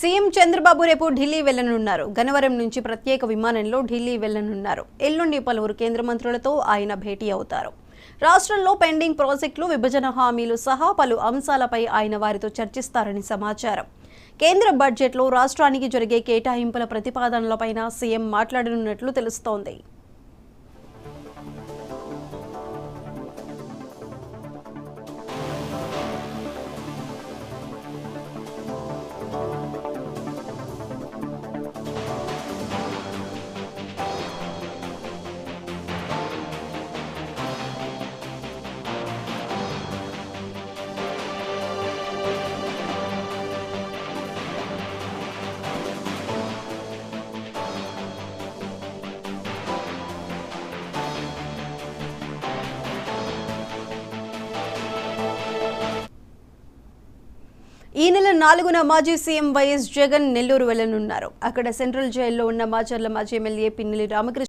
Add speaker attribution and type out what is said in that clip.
Speaker 1: CM Chandrababu రేపు ఢిల్లీ వెళ్లనున్నారు. గన్నవరం నుంచి ప్రత్యేక విమానంలో ఢిల్లీ వెళ్లనున్నారు. ఎల్లుండి పలువురు కేంద్ర మంత్రులతో ఆయన భేటీ అవుతారు. రాష్ట్రంలో పెండింగ్ ప్రాజెక్టులు, విభజన హామీలు సహా పలు అంశాలపై ఆయన వారితో చర్చిస్తారని సమాచారం. కేంద్ర బడ్జెట్లో రాష్ట్రానికి జరిగే కేటాయింపుల ప్రతిపాదనలపైన సీఎం మాట్లాడనున్నట్లు తెలుస్తోంది. ఈ నెల 4న మాజీ సీఎం వైఎస్ జగన్ నెల్లూరు వెళ్లనున్నారు. అక్కడ సెంట్రల్ జైల్లో ఉన్న మాచర్ల మాజీ ఎమ్మెల్యే పిన్నెల్లి రామకృష్ణ